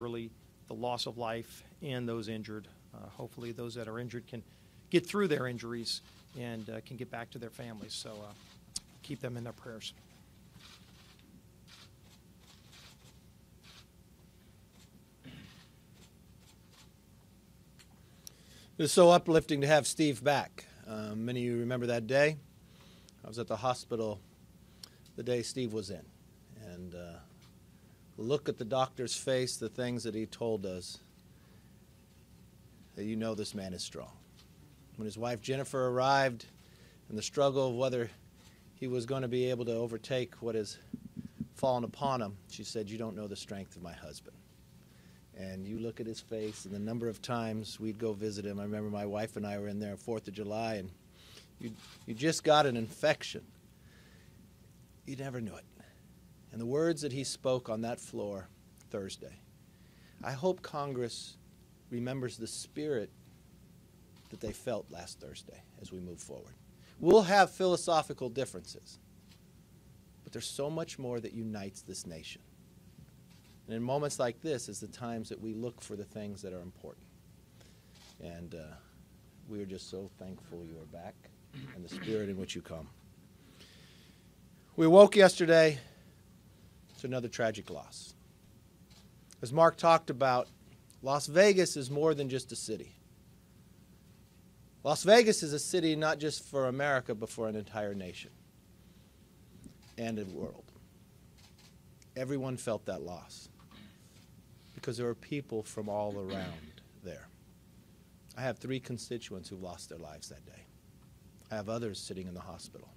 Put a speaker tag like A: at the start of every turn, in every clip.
A: really the loss of life and those injured. Hopefully those that are injured can get through their injuries and can get back to their families. So keep them in their prayers.
B: It was so uplifting to have Steve back. Many of you remember that day. I was at the hospital the day Steve was in. And look at the doctor's face, the things that he told us, that you know this man is strong. When his wife Jennifer arrived and the struggle of whether he was going to be able to overtake what has fallen upon him, she said, "You don't know the strength of my husband." And you look at his face and the number of times we'd go visit him. I remember my wife and I were in there on 4th of July, and you just got an infection. You never knew it. And the words that he spoke on that floor Thursday, I hope Congress remembers the spirit that they felt last Thursday as we move forward. We'll have philosophical differences, but there's so much more that unites this nation. And in moments like this is the times that we look for the things that are important. And we are just so thankful you are back and the spirit in which you come. We woke yesterday to another tragic loss. As Mark talked about, Las Vegas is more than just a city. Las Vegas is a city not just for America, but for an entire nation and a world. Everyone felt that loss because there were people from all around there. I have 3 constituents who've lost their lives that day. I have others sitting in the hospital.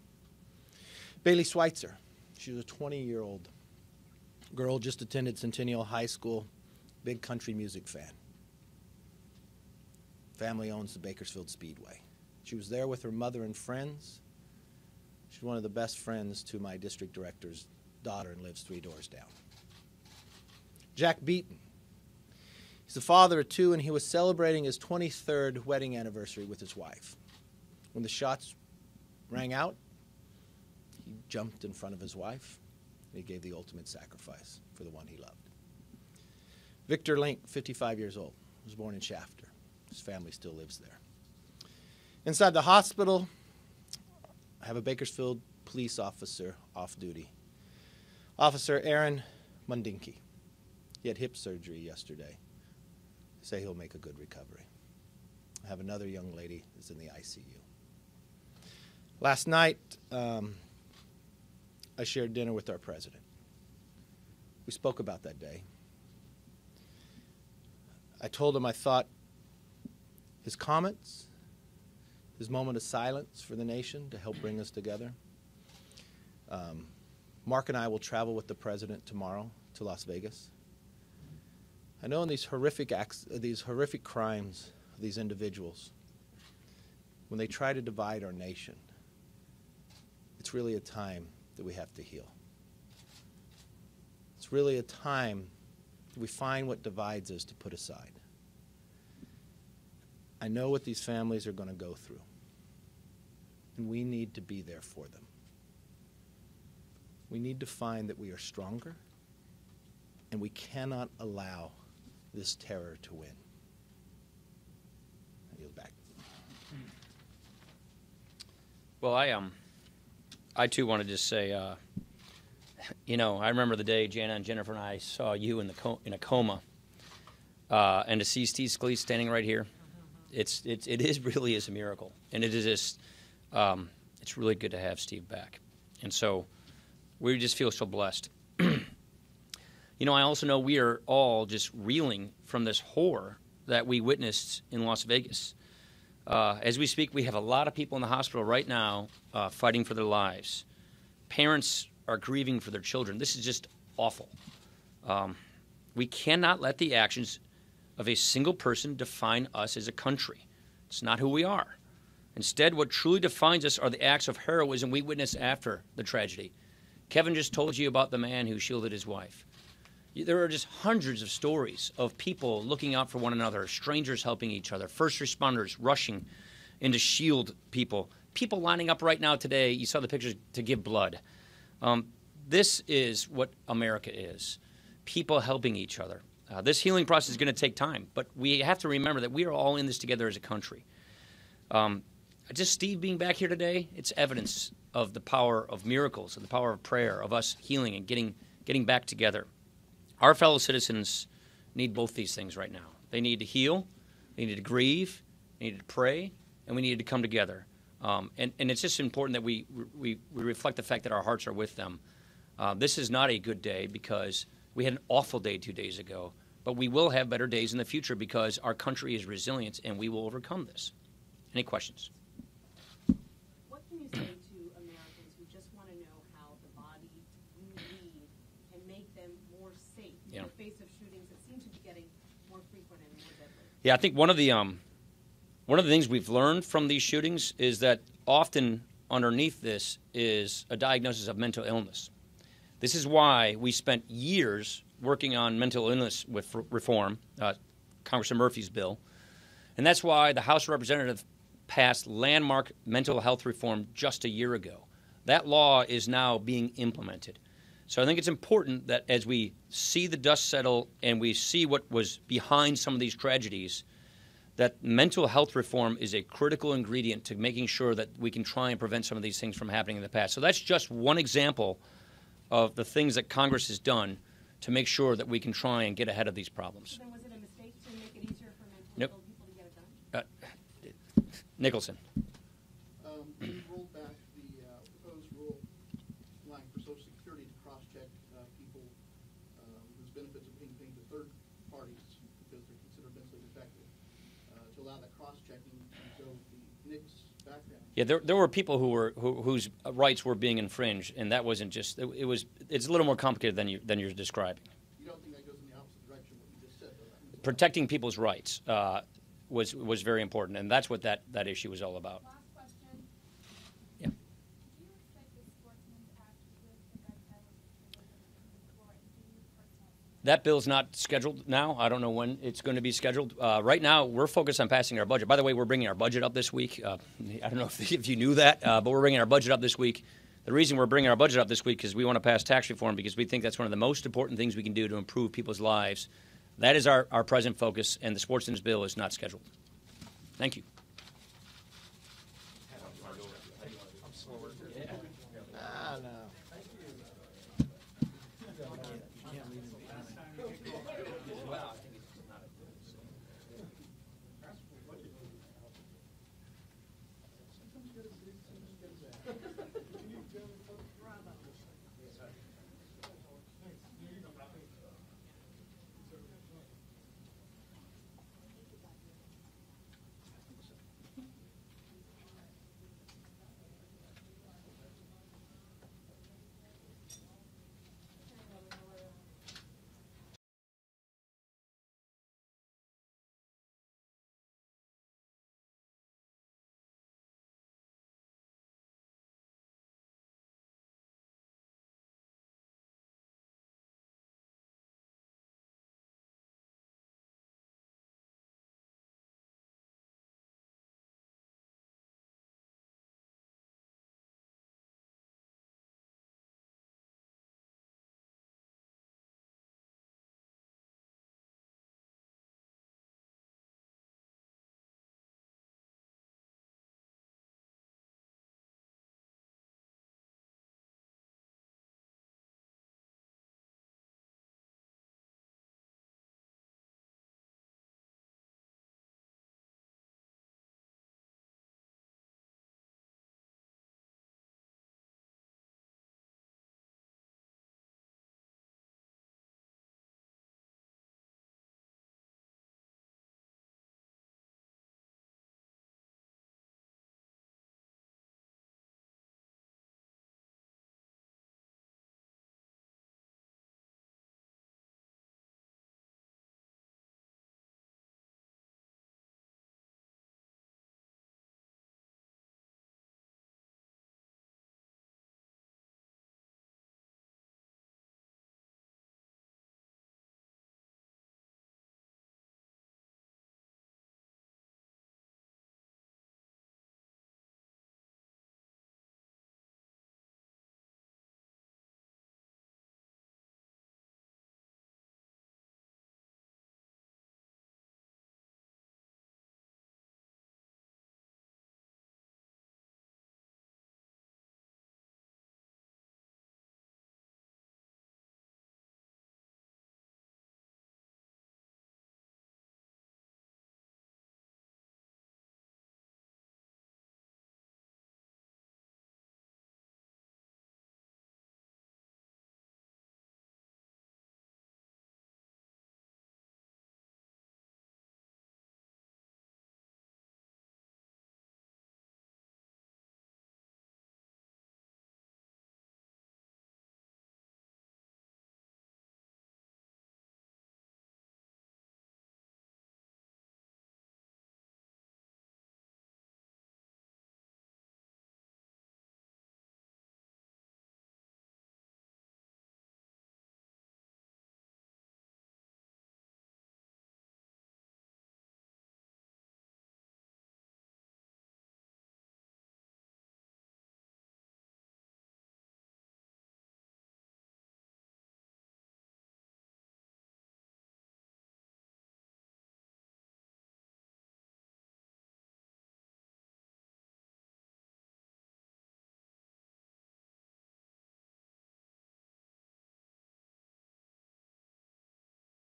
B: Bailey Schweitzer, she was a 20-year-old girl, just attended Centennial High School, big country music fan. Family owns the Bakersfield Speedway. She was there with her mother and friends. She's one of the best friends to my district director's daughter and lives 3 doors down. Jack Beaton. He's the father of 2, and he was celebrating his 23rd wedding anniversary with his wife. When the shots rang out, he jumped in front of his wife, and he gave the ultimate sacrifice for the one he loved. Victor Link, 55 years old, was born in Shafter. His family still lives there. Inside the hospital, I have a Bakersfield police officer off duty. Officer Aaron Mundinke. He had hip surgery yesterday. They say he'll make a good recovery. I have another young lady that's in the ICU. Last night, I shared dinner with our president. We spoke about that day. I told him I thought his comments, his moment of silence for the nation to help bring us together. Mark and I will travel with the president tomorrow to Las Vegas. I know in these horrific acts, these horrific crimes of these individuals, when they try to divide our nation, it's really a time that we have to heal. It's really a time that we find what divides us to put aside. I know what these families are going to go through, and we need to be there for them. We need to find that we are stronger, and we cannot allow this terror to win. I yield back.
C: Well, I too want to just say, you know, I remember the day Jana and Jennifer and I saw you in a coma, and to see Steve Scalise standing right here, it really is a miracle, and it is just, it's really good to have Steve back, and so we just feel so blessed. You know, I also know we are all just reeling from this horror that we witnessed in Las Vegas. As we speak, we have a lot of people in the hospital right now fighting for their lives. Parents are grieving for their children. This is just awful. We cannot let the actions of a single person define us as a country. It's not who we are. Instead, what truly defines us are the acts of heroism we witness after the tragedy. Kevin just told you about the man who shielded his wife. There are just hundreds of stories of people looking out for one another, strangers helping each other, first responders rushing in to shield people, people lining up right now today. You saw the pictures to give blood. This is what America is, people helping each other. This healing process is going to take time, but we have to remember that we are all in this together as a country. Just Steve being back here today, it's evidence of the power of miracles, of the power of prayer, of us healing and getting back together. Our fellow citizens need both these things right now. They need to heal, they need to grieve, they need to pray, and we need to come together. And it's just important that we reflect the fact that our hearts are with them. This is not a good day because we had an awful day 2 days ago, but we will have better days in the future because our country is resilient and we will overcome this. Any questions?
D: What can you say to Americans who just want to know how the body you lead can make them more safe in the face of shootings that seem to be getting more frequent and more deadly?
C: Yeah, I think one of the things we've learned from these shootings is that often underneath this is a diagnosis of mental illness. This is why we spent years working on mental illness reform, Congressman Murphy's bill, and that's why the House of Representatives passed landmark mental health reform just a year ago. That law is now being implemented. So I think it's important that as we see the dust settle and we see what was behind some of these tragedies, that mental health reform is a critical ingredient to making sure that we can try and prevent some of these things from happening in the past. So that's just one example of the things that Congress has done to make sure that we can try and get ahead of these problems.
D: So then was it a mistake to make it easier for mentally
C: Nope.
D: ill people to get it done?
C: Nicholson.
E: We rolled back the proposed rule line for Social Security to cross-check people whose benefits are being paid to third parties because they're considered mentally defective, to allow that cross-checking to show the NICS background.
C: Yeah, there were people whose rights were being infringed, and that wasn't just. It's a little more complicated than you're describing.
E: You don't think that goes in the opposite direction of what you just said, though?
C: Protecting people's rights was very important, and that's what that issue was all about.
F: Last question.
C: Yeah.
F: Do you expect the Sportsman's Act with the gun violence to move forward? Do you personally?
C: That bill's not scheduled now. I don't know when it's going to be scheduled. Right now, we're focused on passing our budget. By the way, we're bringing our budget up this week. I don't know if you knew that, but we're bringing our budget up this week. The reason we're bringing our budget up this week is we want to pass tax reform because we think that's one of the most important things we can do to improve people's lives. That is our present focus, and the Sportsman's bill is not scheduled. Thank you.